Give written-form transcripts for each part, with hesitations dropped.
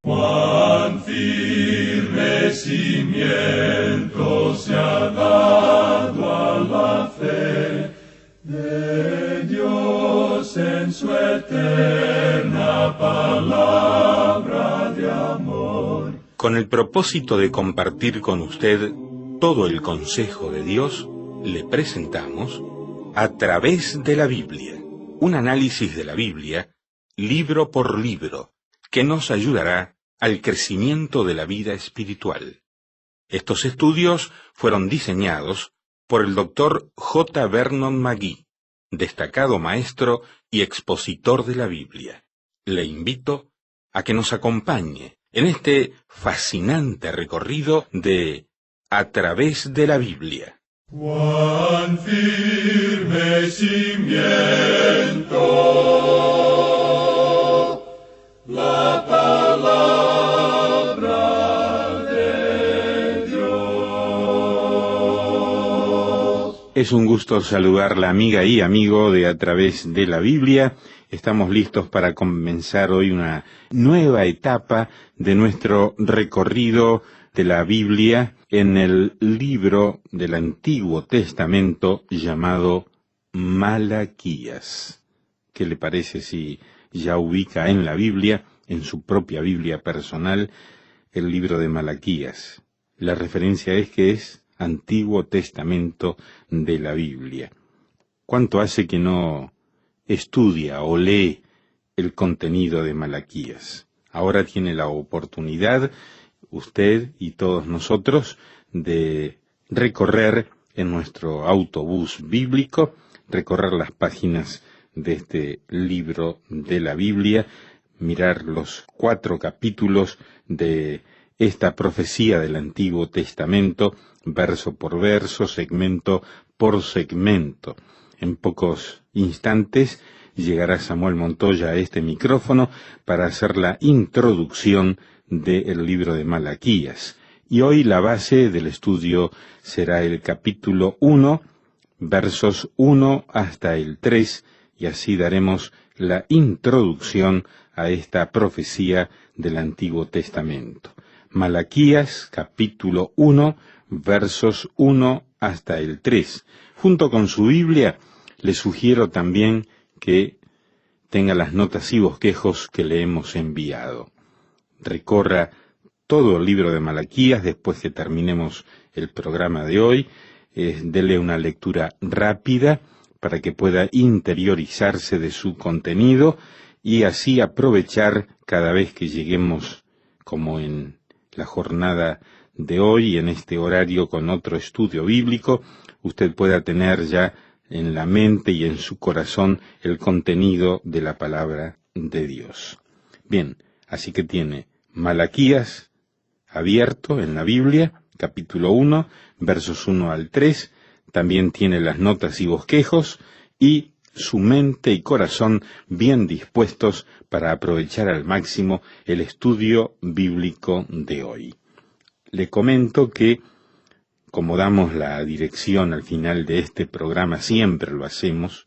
Cuán firme cimiento se ha dado a la fe de Dios en su eterna palabra de amor. Con el propósito de compartir con usted todo el consejo de Dios, le presentamos A través de la Biblia, un análisis de la Biblia, libro por libro, que nos ayudará al crecimiento de la vida espiritual. Estos estudios fueron diseñados por el Dr. J. Vernon McGee, destacado maestro y expositor de la Biblia. Le invito a que nos acompañe en este fascinante recorrido de A través de la Biblia. Cuán firme cimiento la palabra de Dios. Es un gusto saludarla, amiga y amigo de A través de la Biblia. Estamos listos para comenzar hoy una nueva etapa de nuestro recorrido de la Biblia en el libro del Antiguo Testamento llamado Malaquías. ¿Qué le parece si ya ubica en la Biblia, en su propia Biblia personal, el libro de Malaquías? La referencia es que es Antiguo Testamento de la Biblia. ¿Cuánto hace que no estudia o lee el contenido de Malaquías? Ahora tiene la oportunidad, usted y todos nosotros, de recorrer en nuestro autobús bíblico, recorrer las páginas de este libro de la Biblia, mirar los 4 capítulos de esta profecía del Antiguo Testamento, verso por verso, segmento por segmento. En pocos instantes llegará Samuel Montoya a este micrófono para hacer la introducción del libro de Malaquías. Y hoy la base del estudio será el capítulo 1, versos 1 hasta el 3, y así daremos la introducción a esta profecía del Antiguo Testamento. Malaquías, capítulo 1, versos 1 hasta el 3. Junto con su Biblia, le sugiero también que tenga las notas y bosquejos que le hemos enviado. Recorra todo el libro de Malaquías después que terminemos el programa de hoy. Dele una lectura rápida para que pueda interiorizarse de su contenido y así aprovechar cada vez que lleguemos, como en la jornada de hoy, en este horario con otro estudio bíblico, usted pueda tener ya en la mente y en su corazón el contenido de la palabra de Dios. Bien, así que tiene Malaquías abierto en la Biblia, capítulo 1, versos 1 al 3, también tiene las notas y bosquejos y su mente y corazón bien dispuestos para aprovechar al máximo el estudio bíblico de hoy. Le comento que, como damos la dirección al final de este programa, siempre lo hacemos,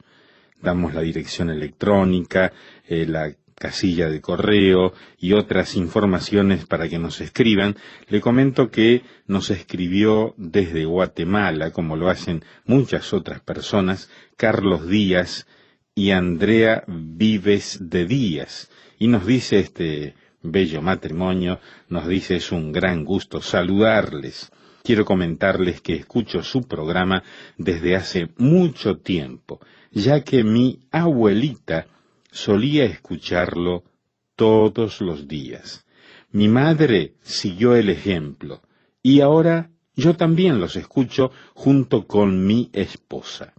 damos la dirección electrónica, la casilla de correo y otras informaciones para que nos escriban. Le comento que nos escribió desde Guatemala, como lo hacen muchas otras personas, Carlos Díaz y Andrea Vives de Díaz, y nos dice este bello matrimonio, nos dice: es un gran gusto saludarles. Quiero comentarles que escucho su programa desde hace mucho tiempo, ya que mi abuelita solía escucharlo todos los días. Mi madre siguió el ejemplo, y ahora yo también los escucho junto con mi esposa.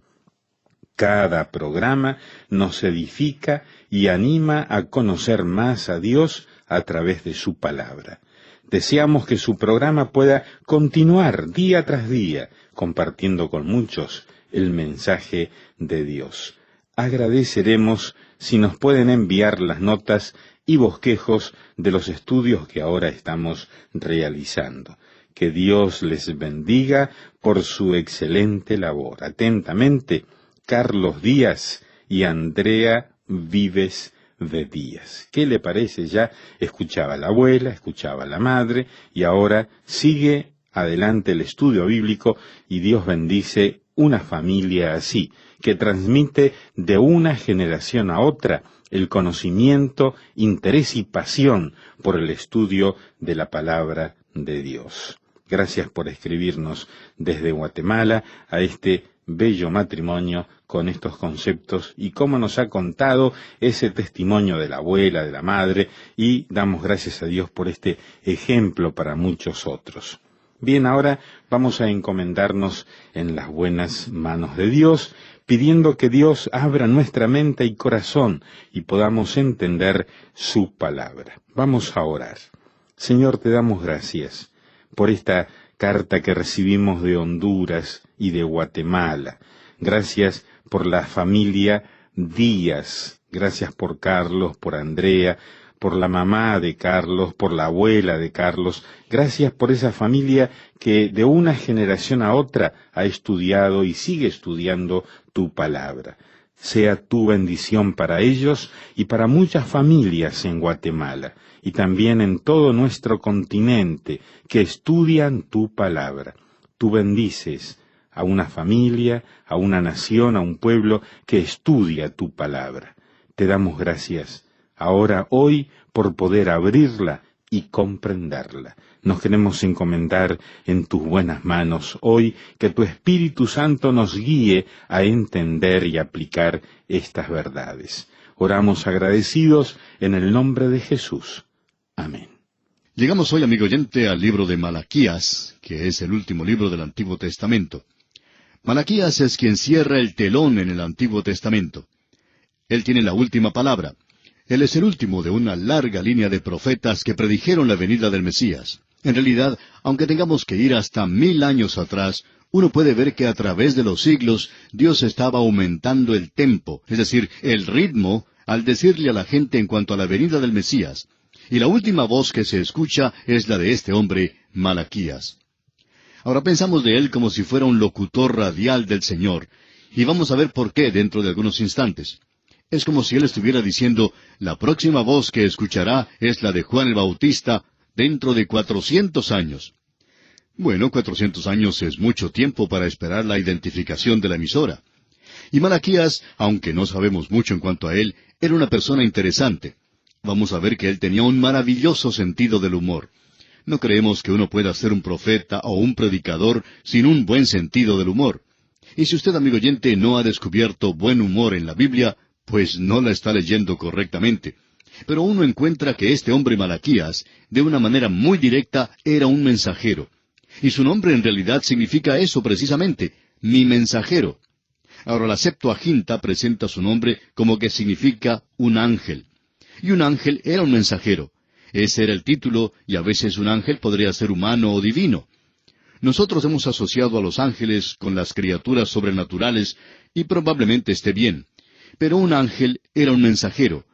Cada programa nos edifica y anima a conocer más a Dios a través de su palabra. Deseamos que su programa pueda continuar día tras día, compartiendo con muchos el mensaje de Dios. Agradeceremos si nos pueden enviar las notas y bosquejos de los estudios que ahora estamos realizando. Que Dios les bendiga por su excelente labor. Atentamente, Carlos Díaz y Andrea Vives de días. ¿Qué le parece? Ya escuchaba a la abuela, escuchaba a la madre, y ahora sigue adelante el estudio bíblico, y Dios bendice una familia así, que transmite de una generación a otra el conocimiento, interés y pasión por el estudio de la palabra de Dios. Gracias por escribirnos desde Guatemala a este bello matrimonio con estos conceptos y cómo nos ha contado ese testimonio de la abuela, de la madre, y damos gracias a Dios por este ejemplo para muchos otros. Bien, ahora vamos a encomendarnos en las buenas manos de Dios, pidiendo que Dios abra nuestra mente y corazón y podamos entender su palabra. Vamos a orar. Señor, te damos gracias por esta carta que recibimos de Honduras y de Guatemala. Gracias por la familia Díaz. Gracias por Carlos, por Andrea, por la mamá de Carlos, por la abuela de Carlos. Gracias por esa familia que de una generación a otra ha estudiado y sigue estudiando tu palabra. Sea tu bendición para ellos y para muchas familias en Guatemala y también en todo nuestro continente que estudian tu palabra. Tú bendices a una familia, a una nación, a un pueblo que estudia tu palabra. Te damos gracias ahora, hoy, por poder abrirla y comprenderla. Nos queremos encomendar en tus buenas manos hoy, que tu Espíritu Santo nos guíe a entender y aplicar estas verdades. Oramos agradecidos en el nombre de Jesús. Amén. Llegamos hoy, amigo oyente, al libro de Malaquías, que es el último libro del Antiguo Testamento. Malaquías es quien cierra el telón en el Antiguo Testamento. Él tiene la última palabra. Él es el último de una larga línea de profetas que predijeron la venida del Mesías. En realidad, aunque tengamos que ir hasta 1000 años atrás, uno puede ver que a través de los siglos Dios estaba aumentando el tempo, es decir, el ritmo, al decirle a la gente en cuanto a la venida del Mesías. Y la última voz que se escucha es la de este hombre, Malaquías. Ahora pensamos de él como si fuera un locutor radial del Señor, y vamos a ver por qué dentro de algunos instantes. Es como si él estuviera diciendo, la próxima voz que escuchará es la de Juan el Bautista dentro de 400 años. Bueno, 400 años es mucho tiempo para esperar la identificación de la emisora. Y Malaquías, aunque no sabemos mucho en cuanto a él, era una persona interesante. Vamos a ver que él tenía un maravilloso sentido del humor. No creemos que uno pueda ser un profeta o un predicador sin un buen sentido del humor. Y si usted, amigo oyente, no ha descubierto buen humor en la Biblia, pues no la está leyendo correctamente. Pero uno encuentra que este hombre Malaquías, de una manera muy directa, era un mensajero. Y su nombre en realidad significa eso precisamente, mi mensajero. Ahora la Septuaginta presenta su nombre como que significa un ángel. Y un ángel era un mensajero. Ese era el título, y a veces un ángel podría ser humano o divino. Nosotros hemos asociado a los ángeles con las criaturas sobrenaturales, y probablemente esté bien. Pero un ángel era un mensajero.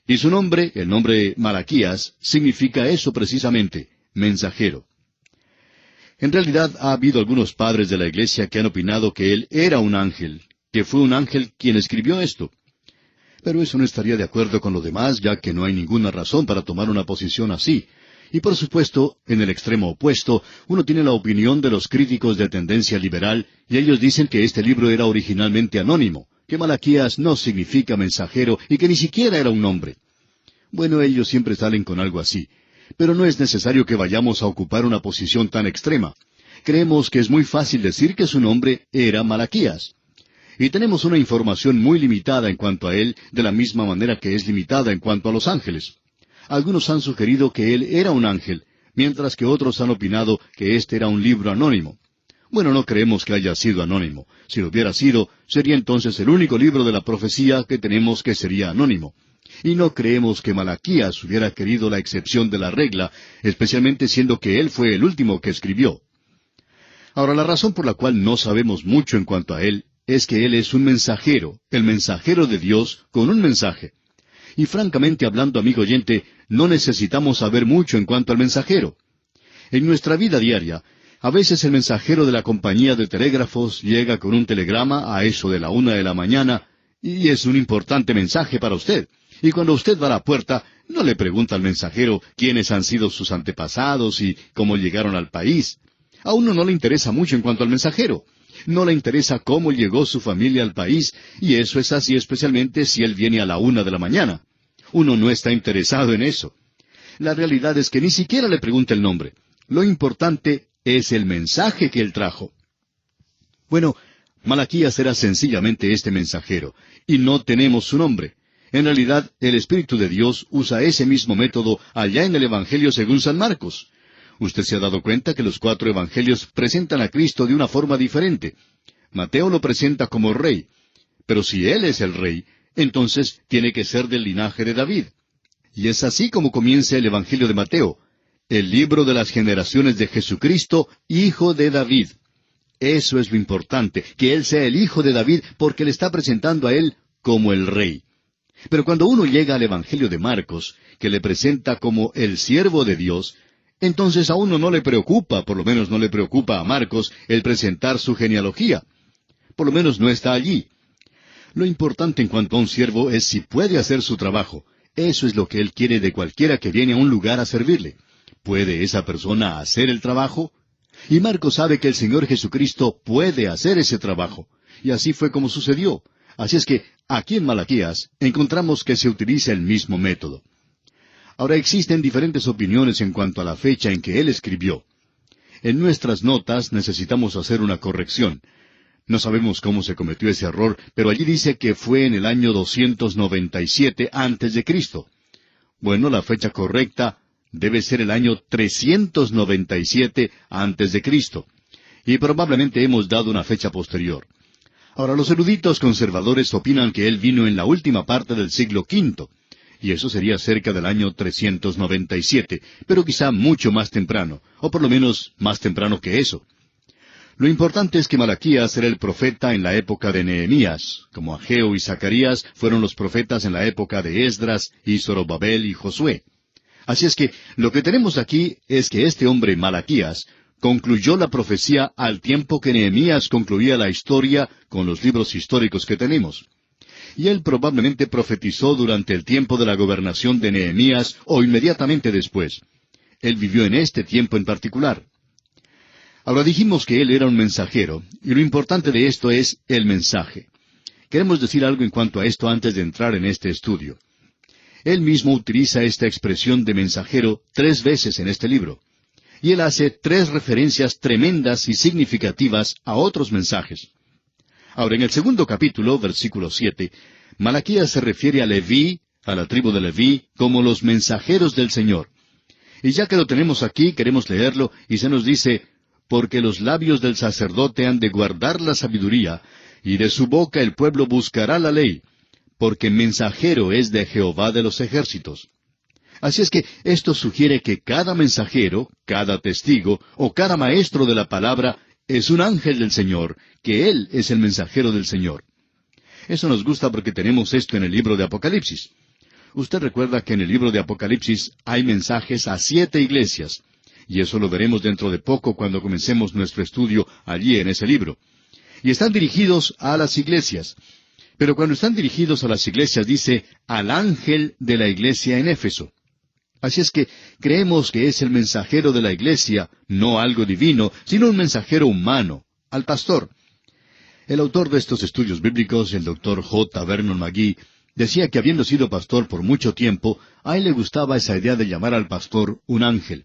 Y su nombre, el nombre Malaquías, significa eso precisamente, mensajero. En realidad ha habido algunos padres de la iglesia que han opinado que él era un ángel, que fue un ángel quien escribió esto. Pero eso no estaría de acuerdo con lo demás, ya que no hay ninguna razón para tomar una posición así. Y por supuesto, en el extremo opuesto, uno tiene la opinión de los críticos de tendencia liberal, y ellos dicen que este libro era originalmente anónimo, que Malaquías no significa mensajero y que ni siquiera era un nombre. Bueno, ellos siempre salen con algo así. Pero no es necesario que vayamos a ocupar una posición tan extrema. Creemos que es muy fácil decir que su nombre era Malaquías. Y tenemos una información muy limitada en cuanto a él, de la misma manera que es limitada en cuanto a los ángeles. Algunos han sugerido que él era un ángel, mientras que otros han opinado que este era un libro anónimo. Bueno, no creemos que haya sido anónimo. Si lo hubiera sido, sería entonces el único libro de la profecía que tenemos que sería anónimo. Y no creemos que Malaquías hubiera querido la excepción de la regla, especialmente siendo que él fue el último que escribió. Ahora, la razón por la cual no sabemos mucho en cuanto a él es que él es un mensajero, el mensajero de Dios con un mensaje. Y francamente hablando, amigo oyente, no necesitamos saber mucho en cuanto al mensajero. En nuestra vida diaria, a veces el mensajero de la compañía de telégrafos llega con un telegrama a eso de la 1 de la mañana, y es un importante mensaje para usted. Y cuando usted va a la puerta, no le pregunta al mensajero quiénes han sido sus antepasados y cómo llegaron al país. A uno no le interesa mucho en cuanto al mensajero. No le interesa cómo llegó su familia al país, y eso es así especialmente si él viene a la 1 de la mañana. Uno no está interesado en eso. La realidad es que ni siquiera le pregunta el nombre. Lo importante es el mensaje que él trajo. Bueno, Malaquías era sencillamente este mensajero, y no tenemos su nombre. En realidad, el Espíritu de Dios usa ese mismo método allá en el Evangelio según San Marcos. Usted se ha dado cuenta que los 4 evangelios presentan a Cristo de una forma diferente. Mateo lo presenta como rey, pero si Él es el rey, entonces tiene que ser del linaje de David. Y es así como comienza el Evangelio de Mateo, el libro de las generaciones de Jesucristo, hijo de David. Eso es lo importante, que Él sea el hijo de David, porque le está presentando a Él como el rey. Pero cuando uno llega al Evangelio de Marcos, que le presenta como el siervo de Dios, entonces a uno no le preocupa, por lo menos no le preocupa a Marcos, el presentar su genealogía. Por lo menos no está allí. Lo importante en cuanto a un siervo es si puede hacer su trabajo. Eso es lo que Él quiere de cualquiera que viene a un lugar a servirle. ¿Puede esa persona hacer el trabajo? Y Marcos sabe que el Señor Jesucristo puede hacer ese trabajo. Y así fue como sucedió. Así es que aquí en Malaquías encontramos que se utiliza el mismo método. Ahora existen diferentes opiniones en cuanto a la fecha en que él escribió. En nuestras notas necesitamos hacer una corrección. No sabemos cómo se cometió ese error, pero allí dice que fue en el año 297 antes de Cristo. Bueno, la fecha correcta debe ser el año 397 antes de Cristo. Y probablemente hemos dado una fecha posterior. Ahora, los eruditos conservadores opinan que él vino en la última parte del siglo V, y eso sería cerca del año 397, pero quizá mucho más temprano, o por lo menos más temprano que eso. Lo importante es que Malaquías era el profeta en la época de Nehemías, como Ageo y Zacarías fueron los profetas en la época de Esdras y Zorobabel y Josué. Así es que lo que tenemos aquí es que este hombre Malaquías concluyó la profecía al tiempo que Nehemías concluía la historia con los libros históricos que tenemos. Y él probablemente profetizó durante el tiempo de la gobernación de Nehemías o inmediatamente después. Él vivió en este tiempo en particular. Ahora dijimos que él era un mensajero, y lo importante de esto es el mensaje. Queremos decir algo en cuanto a esto antes de entrar en este estudio. Él mismo utiliza esta expresión de mensajero 3 veces en este libro. Y él hace 3 referencias tremendas y significativas a otros mensajes. Ahora, en el 2º capítulo, versículo 7, Malaquías se refiere a Leví, a la tribu de Leví, como los mensajeros del Señor. Y ya que lo tenemos aquí, queremos leerlo, y se nos dice, porque los labios del sacerdote han de guardar la sabiduría, y de su boca el pueblo buscará la ley, porque mensajero es de Jehová de los ejércitos. Así es que esto sugiere que cada mensajero, cada testigo, o cada maestro de la palabra, es un ángel del Señor, que Él es el mensajero del Señor. Eso nos gusta porque tenemos esto en el libro de Apocalipsis. Usted recuerda que en el libro de Apocalipsis hay mensajes a 7 iglesias, y eso lo veremos dentro de poco cuando comencemos nuestro estudio allí en ese libro. Y están dirigidos a las iglesias. Pero cuando están dirigidos a las iglesias dice, al ángel de la iglesia en Éfeso. Así es que creemos que es el mensajero de la iglesia, no algo divino, sino un mensajero humano, al pastor. El autor de estos estudios bíblicos, el Dr. J. Vernon McGee, decía que habiendo sido pastor por mucho tiempo, a él le gustaba esa idea de llamar al pastor un ángel.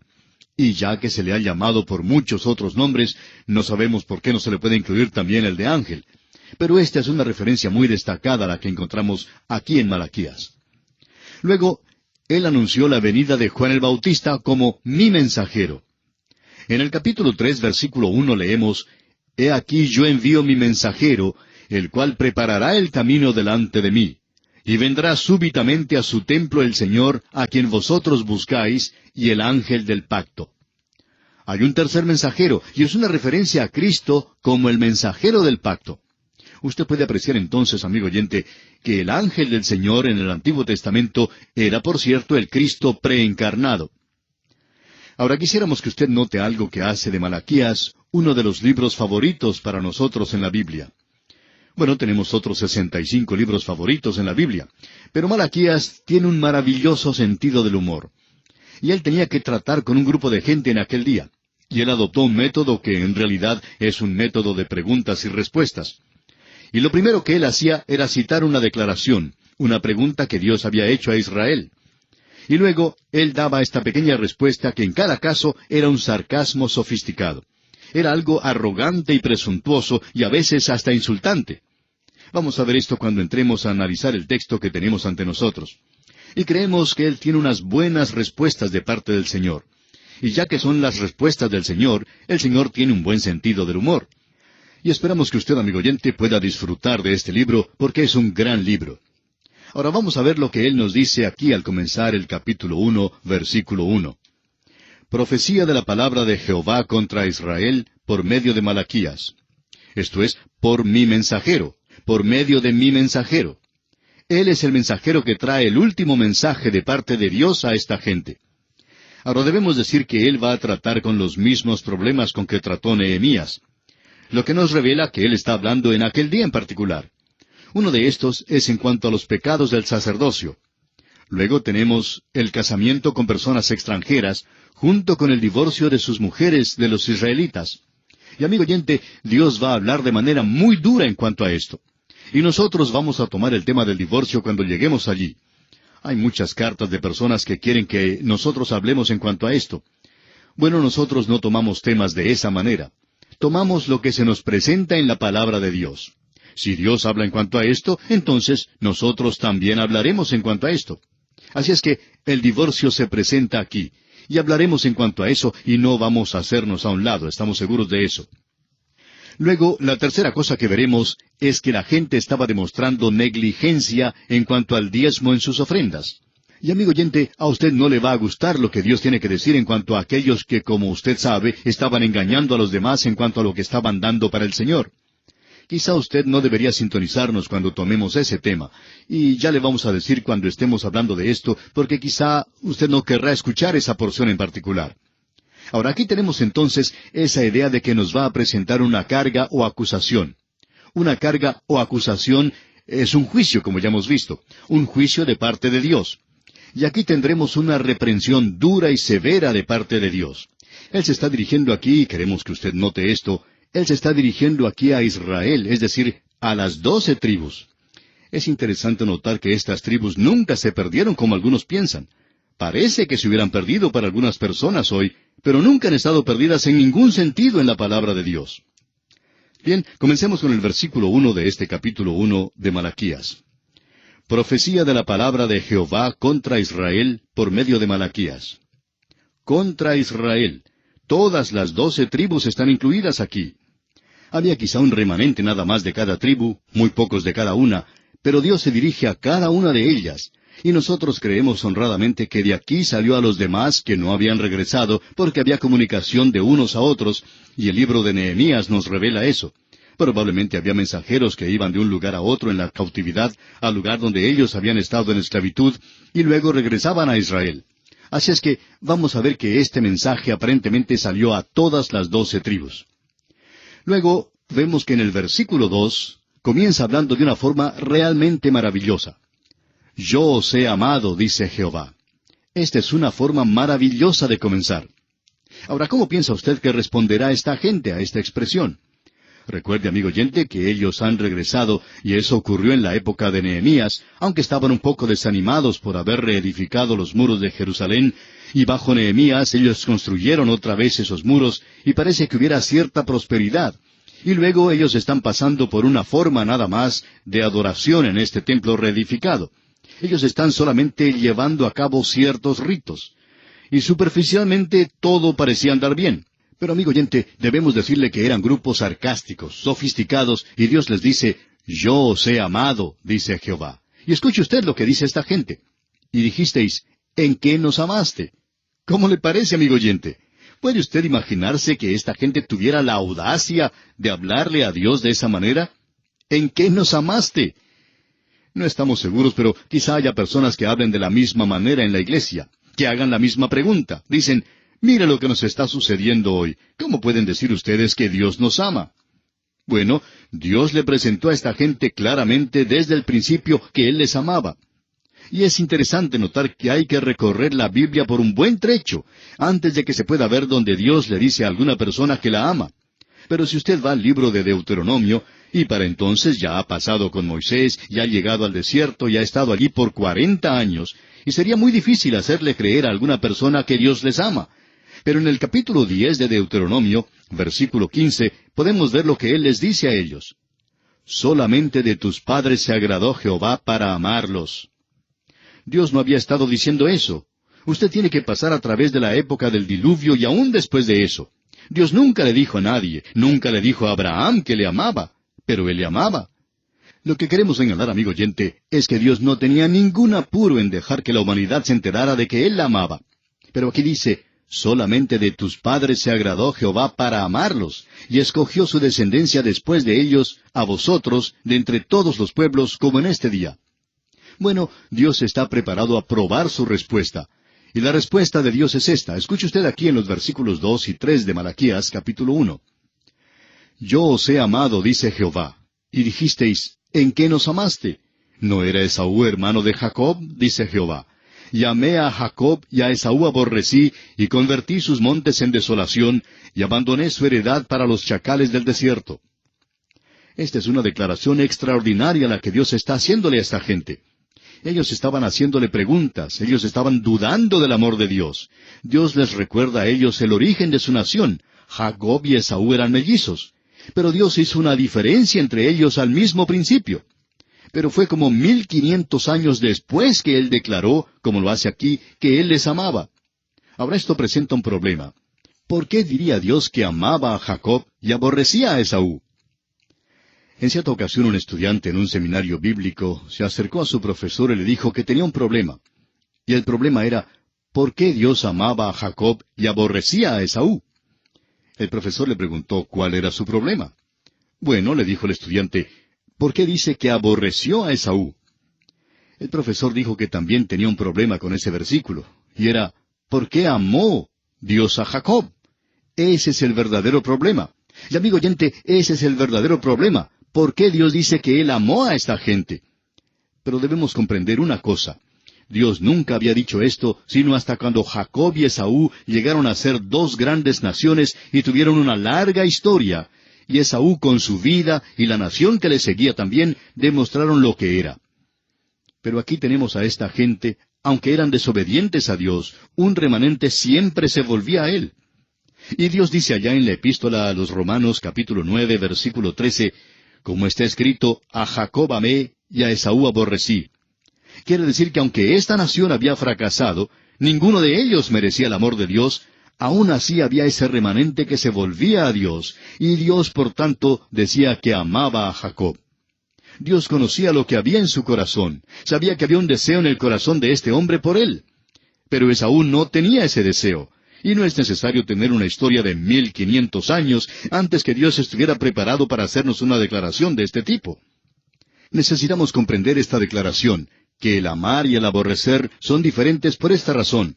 Y ya que se le ha llamado por muchos otros nombres, no sabemos por qué no se le puede incluir también el de ángel. Pero esta es una referencia muy destacada a la que encontramos aquí en Malaquías. Luego, él anunció la venida de Juan el Bautista como mi mensajero. En el capítulo 3, versículo 1 leemos, He aquí yo envío mi mensajero, el cual preparará el camino delante de mí. Y vendrá súbitamente a su templo el Señor, a quien vosotros buscáis, y el ángel del pacto. Hay un tercer mensajero, y es una referencia a Cristo como el mensajero del pacto. Usted puede apreciar entonces, amigo oyente, que el ángel del Señor en el Antiguo Testamento era, por cierto, el Cristo preencarnado. Ahora quisiéramos que usted note algo que hace de Malaquías uno de los libros favoritos para nosotros en la Biblia. Bueno, tenemos otros 65 libros favoritos en la Biblia, pero Malaquías tiene un maravilloso sentido del humor. Y él tenía que tratar con un grupo de gente en aquel día. Y él adoptó un método que en realidad es un método de preguntas y respuestas. Y lo primero que él hacía era citar una declaración, una pregunta que Dios había hecho a Israel. Y luego él daba esta pequeña respuesta que en cada caso era un sarcasmo sofisticado. Era algo arrogante y presuntuoso y a veces hasta insultante. Vamos a ver esto cuando entremos a analizar el texto que tenemos ante nosotros. Y creemos que él tiene unas buenas respuestas de parte del Señor. Y ya que son las respuestas del Señor, el Señor tiene un buen sentido del humor. Y esperamos que usted, amigo oyente, pueda disfrutar de este libro porque es un gran libro. Ahora vamos a ver lo que él nos dice aquí al comenzar el capítulo 1, versículo 1. Profecía de la palabra de Jehová contra Israel por medio de Malaquías. Esto es, por mi mensajero, por medio de mi mensajero. Él es el mensajero que trae el último mensaje de parte de Dios a esta gente. Ahora debemos decir que él va a tratar con los mismos problemas con que trató Nehemías, lo que nos revela que él está hablando en aquel día en particular. Uno de estos es en cuanto a los pecados del sacerdocio. Luego tenemos el casamiento con personas extranjeras, junto con el divorcio de sus mujeres de los israelitas. Y amigo oyente, Dios va a hablar de manera muy dura en cuanto a esto. Y nosotros vamos a tomar el tema del divorcio cuando lleguemos allí. Hay muchas cartas de personas que quieren que nosotros hablemos en cuanto a esto. Bueno, nosotros no tomamos temas de esa manera. Tomamos lo que se nos presenta en la palabra de Dios. Si Dios habla en cuanto a esto, entonces nosotros también hablaremos en cuanto a esto. Así es que el divorcio se presenta aquí, y hablaremos en cuanto a eso, y no vamos a hacernos a un lado, estamos seguros de eso. Luego, la tercera cosa que veremos es que la gente estaba demostrando negligencia en cuanto al diezmo en sus ofrendas. Y amigo oyente, a usted no le va a gustar lo que Dios tiene que decir en cuanto a aquellos que, como usted sabe, estaban engañando a los demás en cuanto a lo que estaban dando para el Señor. Quizá usted no debería sintonizarnos cuando tomemos ese tema, y ya le vamos a decir cuando estemos hablando de esto, porque quizá usted no querrá escuchar esa porción en particular. Ahora aquí tenemos entonces esa idea de que nos va a presentar una carga o acusación. Una carga o acusación es un juicio, como ya hemos visto, un juicio de parte de Dios. Y aquí tendremos una reprensión dura y severa de parte de Dios. Él se está dirigiendo aquí, y queremos que usted note esto, Él se está dirigiendo aquí a Israel, es decir, a las 12 tribus. Es interesante notar que estas tribus nunca se perdieron como algunos piensan. Parece que se hubieran perdido para algunas personas hoy, pero nunca han estado perdidas en ningún sentido en la palabra de Dios. Bien, comencemos con el versículo 1 de este capítulo 1 de Malaquías. Profecía de la palabra de Jehová contra Israel por medio de Malaquías. Contra Israel. Todas las 12 tribus están incluidas aquí. Había quizá un remanente nada más de cada tribu, muy pocos de cada una, pero Dios se dirige a cada una de ellas. Y nosotros creemos honradamente que de aquí salió a los demás que no habían regresado, porque había comunicación de unos a otros, y el libro de Nehemías nos revela eso. Probablemente había mensajeros que iban de un lugar a otro en la cautividad, al lugar donde ellos habían estado en esclavitud, y luego regresaban a Israel. Así es que vamos a ver que este mensaje aparentemente salió a todas las 12 tribus. Luego vemos que en el versículo 2 comienza hablando de una forma realmente maravillosa. Yo os he amado, dice Jehová. Esta es una forma maravillosa de comenzar. Ahora, ¿cómo piensa usted que responderá esta gente a esta expresión? Recuerde, amigo oyente, que ellos han regresado, y eso ocurrió en la época de Nehemías, aunque estaban un poco desanimados por haber reedificado los muros de Jerusalén, y bajo Nehemías ellos construyeron otra vez esos muros, y parece que hubiera cierta prosperidad. Y luego ellos están pasando por una forma nada más de adoración en este templo reedificado. Ellos están solamente llevando a cabo ciertos ritos. Y superficialmente todo parecía andar bien. Pero amigo oyente, debemos decirle que eran grupos sarcásticos, sofisticados, y Dios les dice, yo os he amado, dice Jehová. Y escuche usted lo que dice esta gente. Y dijisteis, ¿en qué nos amaste? ¿Cómo le parece, amigo oyente? ¿Puede usted imaginarse que esta gente tuviera la audacia de hablarle a Dios de esa manera? ¿En qué nos amaste? No estamos seguros, pero quizá haya personas que hablen de la misma manera en la iglesia, que hagan la misma pregunta. Dicen, mire lo que nos está sucediendo hoy. ¿Cómo pueden decir ustedes que Dios nos ama? Bueno, Dios le presentó a esta gente claramente desde el principio que Él les amaba. Y es interesante notar que hay que recorrer la Biblia por un buen trecho, antes de que se pueda ver donde Dios le dice a alguna persona que la ama. Pero si usted va al libro de Deuteronomio, y para entonces ya ha pasado con Moisés, ya ha llegado al desierto y ha estado allí por 40 años, y sería muy difícil hacerle creer a alguna persona que Dios les ama. Pero en el capítulo 10 de Deuteronomio, versículo 15, podemos ver lo que Él les dice a ellos. Solamente de tus padres se agradó Jehová para amarlos. Dios no había estado diciendo eso. Usted tiene que pasar a través de la época del diluvio y aún después de eso. Dios nunca le dijo a nadie, nunca le dijo a Abraham que le amaba, pero Él le amaba. Lo que queremos señalar, amigo oyente, es que Dios no tenía ningún apuro en dejar que la humanidad se enterara de que Él la amaba. Pero aquí dice, solamente de tus padres se agradó Jehová para amarlos, y escogió su descendencia después de ellos, a vosotros, de entre todos los pueblos, como en este día. Bueno, Dios está preparado a probar su respuesta. Y la respuesta de Dios es esta. Escuche usted aquí en los versículos 2 y 3 de Malaquías, capítulo 1. Yo os he amado, dice Jehová. Y dijisteis, ¿en qué nos amaste? ¿No era Esaú hermano de Jacob? Dice Jehová. Y amé a Jacob y a Esaú aborrecí, y convertí sus montes en desolación, y abandoné su heredad para los chacales del desierto. Esta es una declaración extraordinaria la que Dios está haciéndole a esta gente. Ellos estaban haciéndole preguntas, ellos estaban dudando del amor de Dios. Dios les recuerda a ellos el origen de su nación. Jacob y Esaú eran mellizos. Pero Dios hizo una diferencia entre ellos al mismo principio. Pero fue como 1500 años después que Él declaró, como lo hace aquí, que Él les amaba. Ahora esto presenta un problema. ¿Por qué diría Dios que amaba a Jacob y aborrecía a Esaú? En cierta ocasión un estudiante en un seminario bíblico se acercó a su profesor y le dijo que tenía un problema. Y el problema era, ¿por qué Dios amaba a Jacob y aborrecía a Esaú? El profesor le preguntó cuál era su problema. Bueno, le dijo el estudiante, ¿por qué dice que aborreció a Esaú? El profesor dijo que también tenía un problema con ese versículo, y era, ¿por qué amó Dios a Jacob? Ese es el verdadero problema. Y amigo oyente, ese es el verdadero problema. ¿Por qué Dios dice que Él amó a esta gente? Pero debemos comprender una cosa. Dios nunca había dicho esto, sino hasta cuando Jacob y Esaú llegaron a ser dos grandes naciones y tuvieron una larga historia. Y Esaú con su vida y la nación que le seguía también demostraron lo que era. Pero aquí tenemos a esta gente, aunque eran desobedientes a Dios, un remanente siempre se volvía a Él. Y Dios dice allá en la epístola a los Romanos capítulo 9, versículo 13, como está escrito, a Jacob amé y a Esaú aborrecí. Quiere decir que aunque esta nación había fracasado, ninguno de ellos merecía el amor de Dios, aún así había ese remanente que se volvía a Dios, y Dios por tanto decía que amaba a Jacob. Dios conocía lo que había en su corazón, sabía que había un deseo en el corazón de este hombre por él. Pero Esaú no tenía ese deseo. Y no es necesario tener una historia de 1500 años antes que Dios estuviera preparado para hacernos una declaración de este tipo. Necesitamos comprender esta declaración, que el amar y el aborrecer son diferentes por esta razón.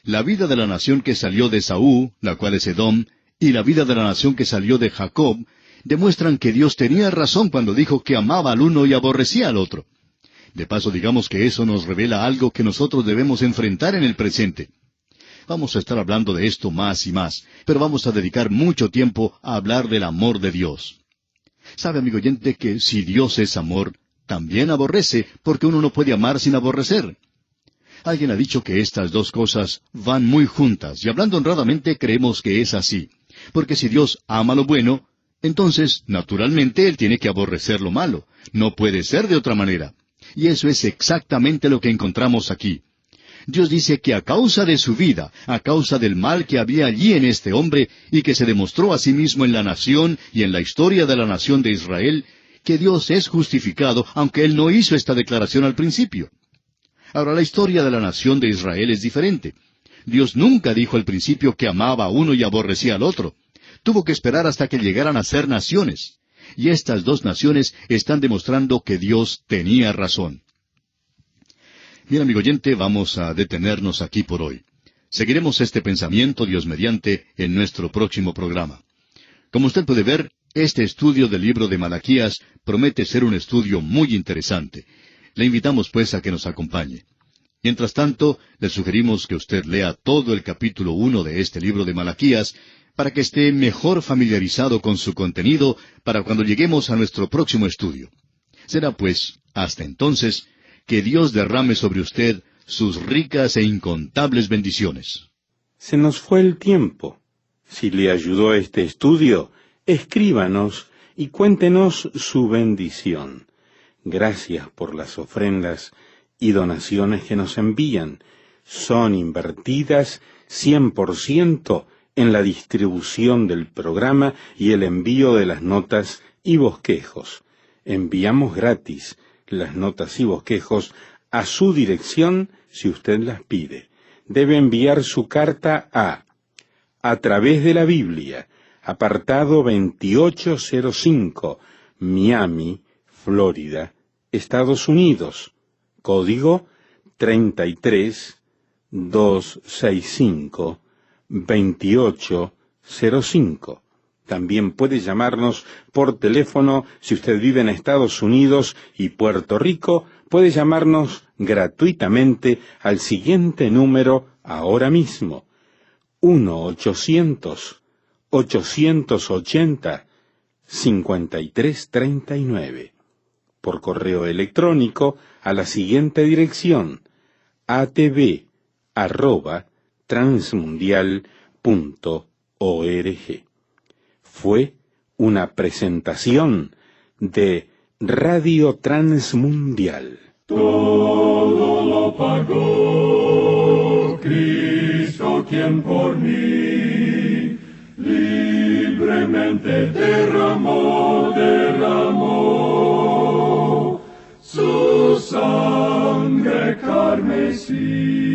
La vida de la nación que salió de Esaú, la cual es Edom, y la vida de la nación que salió de Jacob, demuestran que Dios tenía razón cuando dijo que amaba al uno y aborrecía al otro. De paso, digamos que eso nos revela algo que nosotros debemos enfrentar en el presente. Vamos a estar hablando de esto más y más, pero vamos a dedicar mucho tiempo a hablar del amor de Dios. ¿Sabe, amigo oyente, que si Dios es amor, también aborrece, porque uno no puede amar sin aborrecer? Alguien ha dicho que estas dos cosas van muy juntas, y hablando honradamente creemos que es así. Porque si Dios ama lo bueno, entonces, naturalmente, Él tiene que aborrecer lo malo. No puede ser de otra manera. Y eso es exactamente lo que encontramos aquí. Dios dice que a causa de su vida, a causa del mal que había allí en este hombre, y que se demostró a sí mismo en la nación y en la historia de la nación de Israel, que Dios es justificado, aunque Él no hizo esta declaración al principio. Ahora, la historia de la nación de Israel es diferente. Dios nunca dijo al principio que amaba a uno y aborrecía al otro. Tuvo que esperar hasta que llegaran a ser naciones. Y estas dos naciones están demostrando que Dios tenía razón. Bien, amigo oyente, vamos a detenernos aquí por hoy. Seguiremos este pensamiento, Dios mediante, en nuestro próximo programa. Como usted puede ver, Este estudio del libro de Malaquías promete ser un estudio muy interesante. Le invitamos pues a que nos acompañe. Mientras tanto, le sugerimos que usted lea todo el capítulo 1 de este libro de Malaquías para que esté mejor familiarizado con su contenido para cuando lleguemos a nuestro próximo estudio. Será pues, hasta entonces, que Dios derrame sobre usted sus ricas e incontables bendiciones. Se nos fue el tiempo. Si le ayudó este estudio, escríbanos y cuéntenos su bendición. Gracias por las ofrendas y donaciones que nos envían. Son invertidas 100% en la distribución del programa y el envío de las notas y bosquejos. Enviamos gratis las notas y bosquejos a su dirección si usted las pide. Debe enviar su carta a través de la Biblia, apartado 2805, Miami, Florida, Estados Unidos, código 33265, 2805. También puede llamarnos por teléfono si usted vive en Estados Unidos y Puerto Rico. Puede llamarnos gratuitamente al siguiente número ahora mismo: 1-800-880-5339. Por correo electrónico a la siguiente dirección: atv@transmundial.org. Fue una presentación de Radio Transmundial. Todo lo pagó Cristo, quien por mí libremente derramó su sangre carmesí.